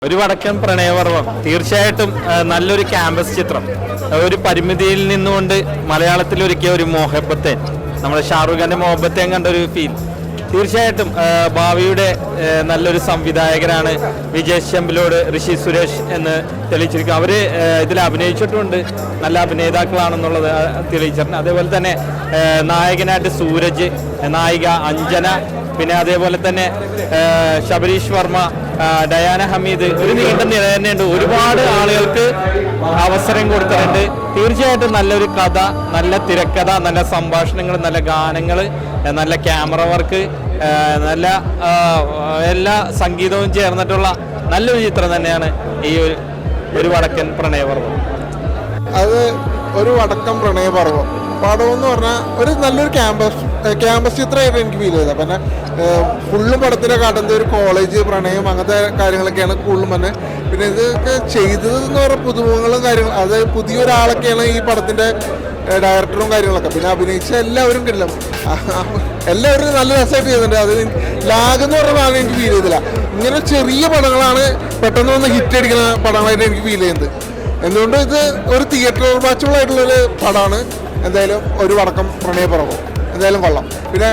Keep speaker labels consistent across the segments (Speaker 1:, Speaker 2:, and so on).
Speaker 1: ഒരു വടക്കൻ പ്രണയപർവം തീർച്ചയായിട്ടും നല്ലൊരു ക്യാമ്പസ് ചിത്രം. ഒരു പരിമിതിയിൽ നിന്നുകൊണ്ട് മലയാളത്തിൽ ഒരുക്കിയ ഒരു മോഹബത്തേൻ, നമ്മുടെ ഷാറുഖ് ഖാന്റെ മോഹബത്തേൻ കണ്ടൊരു ഫീൽ. തീർച്ചയായിട്ടും ഭാവിയുടെ നല്ലൊരു സംവിധായകരാണ് വിജയ് ശമ്പലോട്, ഋഷി സുരേഷ് എന്ന് തെളിയിച്ചിരിക്കും. അവർ ഇതിൽ അഭിനയിച്ചിട്ടുണ്ട്, നല്ല അഭിനേതാക്കളാണെന്നുള്ളത് തെളിയിച്ചിട്ടുണ്ട്. അതേപോലെ തന്നെ നായകനായിട്ട് സൂരജ്, നായിക അഞ്ജന, പിന്നെ അതേപോലെ തന്നെ ശബരീഷ് വർമ്മ, ഡയാന ഹമീദ്, ഒരു നീണ്ട നിര തന്നെയുണ്ട്. ഒരുപാട് ആളുകൾക്ക് അവസരം കൊടുത്തിട്ടുണ്ട്. തീർച്ചയായിട്ടും നല്ലൊരു കഥ, നല്ല തിരക്കഥ, നല്ല സംഭാഷണങ്ങൾ, നല്ല ഗാനങ്ങൾ, നല്ല ക്യാമറ വർക്ക്, നല്ല എല്ലാ സംഗീതവും ചേർന്നിട്ടുള്ള നല്ലൊരു ചിത്രം തന്നെയാണ് ഈ ഒരു വടക്കൻ പ്രണയപർവം.
Speaker 2: അത് ഒരു വടക്കൻ പ്രണയപർവം പടം എന്ന് പറഞ്ഞാൽ ഒരു നല്ലൊരു ക്യാമ്പസ് ചിത്രമായിട്ട് എനിക്ക് ഫീൽ ചെയ്തത്. പിന്നെ ഫുള്ളും പടത്തിനെ കാട്ടുന്നത് ഒരു കോളേജ് പ്രണയം അങ്ങനത്തെ കാര്യങ്ങളൊക്കെയാണ് കൂടുതലും തന്നെ. പിന്നെ ഇതൊക്കെ ചെയ്തതെന്ന് പറഞ്ഞാൽ പുതുമുഖങ്ങളും കാര്യങ്ങളും, അത് പുതിയൊരാളൊക്കെയാണ് ഈ പടത്തിൻ്റെ ഡയറക്ടറും കാര്യങ്ങളൊക്കെ. പിന്നെ അഭിനയിച്ച എല്ലാവരും കിട്ടില്ല, എല്ലാവരും നല്ല രസമായിട്ട് ചെയ്തിട്ടുണ്ട്. അത് ലാഗെന്ന് പറഞ്ഞ ഭാഗം എനിക്ക് ഫീൽ ചെയ്തില്ല. ഇങ്ങനെ ചെറിയ പടങ്ങളാണ് പെട്ടെന്ന് വന്ന് ഹിറ്റ് അടിക്കുന്ന പടങ്ങളായിട്ട് എനിക്ക് ഫീൽ ചെയ്യുന്നത്. എന്തുകൊണ്ട് ഇത് ഒരു തിയേറ്റർ വാച്ചബിൾ ആയിട്ടുള്ളൊരു പടമാണ്. എന്തായാലും ഒരു വടക്കം പ്രണയപർവം എന്തായാലും കൊള്ളാം. പിന്നെ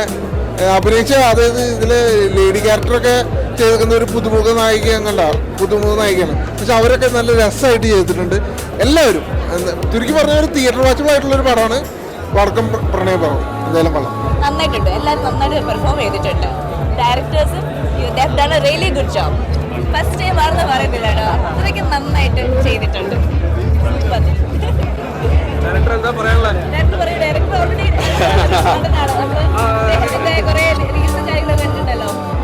Speaker 2: അഭിനയിച്ച അതായത് ഇതിൽ ലേഡി ക്യാരക്ടറൊക്കെ ചെയ്തിരിക്കുന്ന ഒരു പുതുമുഖ നായിക അങ്ങല്ല, പുതുമുഖ നായികയാണ്. പക്ഷെ അവരൊക്കെ നല്ല രസമായിട്ട് ചെയ്തിട്ടുണ്ട് എല്ലാവരും. ചുരുക്കി പറഞ്ഞ ഒരു തിയേറ്റർ വാച്ചബിൾ ആയിട്ടുള്ളൊരു പടമാണ് വടക്കം പ്രണയപർവം. എന്തായാലും കൊള്ളാം,
Speaker 3: നന്നായിട്ടുണ്ട്. എല്ലാവരും നന്നായിട്ട് പെർഫോം ചെയ്തിട്ടുണ്ട്. ഡയറക്ടേഴ്സും done a really good job. First time ആണെന്ന് പറയുന്നില്ല, അത്രയ്ക്ക് നന്നായിട്ട് ചെയ്തിട്ടുണ്ട്.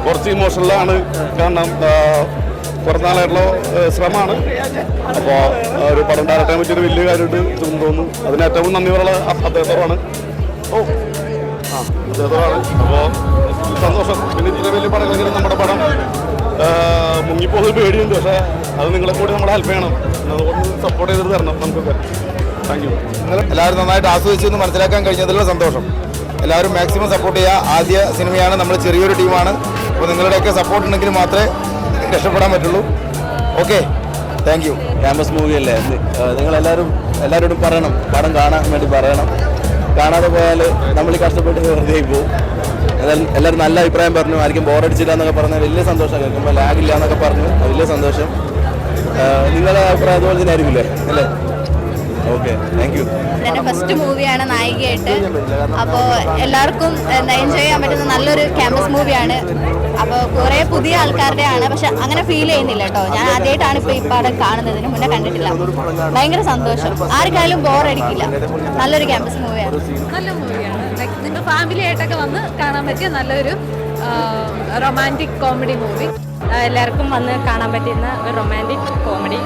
Speaker 4: കുറച്ച് ഇമോഷണലാണ്, കാരണം കുറച്ച് നാളായിട്ടുള്ള ശ്രമമാണ്. അപ്പോൾ ഒരു പടം ഡയറക്ടറെ പറ്റിയൊരു വലിയ കാര്യമായിട്ട് തോന്നുന്നു. അതിന് ഏറ്റവും നന്ദി പറയുന്നത് അദ്ദേഹത്തോടാണ്. അദ്ദേഹത്തോടാണ്. അപ്പോൾ സന്തോഷം. പിന്നെ ഇത്ര വലിയ പടങ്ങളെങ്കിലും നമ്മുടെ പടം മുങ്ങിപ്പോകുന്ന പേടിയുണ്ട്. പക്ഷേ അത് നിങ്ങളെ കൂടി നമ്മളെ ഹെൽപ്പ് ചെയ്യണം, അതുകൊണ്ട് സപ്പോർട്ട് ചെയ്തിട്ട് തരണം നമുക്കൊക്കെ. Thank you.
Speaker 5: എല്ലാവരും നന്നായിട്ട് ആസ്വദിച്ചു എന്ന് മനസ്സിലാക്കാൻ കഴിഞ്ഞതിലുള്ള സന്തോഷം. എല്ലാവരും മാക്സിമം സപ്പോർട്ട് ചെയ്യുക. ആദ്യ സിനിമയാണ്, നമ്മൾ ചെറിയൊരു ടീമാണ്. അപ്പോൾ നിങ്ങളുടെയൊക്കെ സപ്പോർട്ട് ഉണ്ടെങ്കിൽ മാത്രമേ രക്ഷപ്പെടാൻ പറ്റുള്ളൂ. Okay, thank you.
Speaker 6: ക്യാമ്പസ് മൂവിയല്ലേ, എല്ലാവരോടും പറയണം, പടം കാണാൻ വേണ്ടി പറയണം. കാണാതെ പോയാൽ നമ്മൾ കഷ്ടപ്പെട്ട് വെറുതെ പോകും. എല്ലാവരും നല്ല അഭിപ്രായം പറഞ്ഞു, ആർക്കും ബോറടിച്ചില്ല എന്നൊക്കെ പറഞ്ഞാൽ വലിയ സന്തോഷം. കേൾക്കുമ്പോൾ ലാഗില്ല എന്നൊക്കെ പറഞ്ഞു, വലിയ സന്തോഷം. നിങ്ങളുടെ അഭിപ്രായം അതുപോലെ തന്നെ ആയിരിക്കില്ലേ അല്ലേ? Okay, thank you.
Speaker 3: എൻ്റെ ഫസ്റ്റ് മൂവിയാണ് നായികയായിട്ട്. അപ്പോൾ എല്ലാവർക്കും എൻജോയ് ചെയ്യാൻ പറ്റുന്ന നല്ലൊരു ക്യാമ്പസ് മൂവിയാണ്. അപ്പോൾ കുറേ പുതിയ ആൾക്കാരുടെയാണ്, പക്ഷെ അങ്ങനെ ഫീൽ ചെയ്യുന്നില്ല കേട്ടോ. ഞാൻ ആദ്യമായിട്ടാണ് ഇപ്പോൾ ഈ പടം കാണുന്നതിന് മുന്നേ കണ്ടിട്ടില്ല. ഭയങ്കര സന്തോഷം. ആർക്കായാലും ബോറടിക്കില്ല. നല്ലൊരു ക്യാമ്പസ് മൂവിയാണ്.
Speaker 7: നല്ല മൂവിയാണ്. ലൈക്ക് നിങ്ങൾ ഫാമിലി ആയിട്ടൊക്കെ വന്ന് കാണാൻ പറ്റിയ നല്ലൊരു റൊമാൻറ്റിക് കോമഡി മൂവി.
Speaker 3: എല്ലാവർക്കും വന്ന് കാണാൻ പറ്റുന്ന ഒരു റൊമാൻറ്റിക് കോമഡി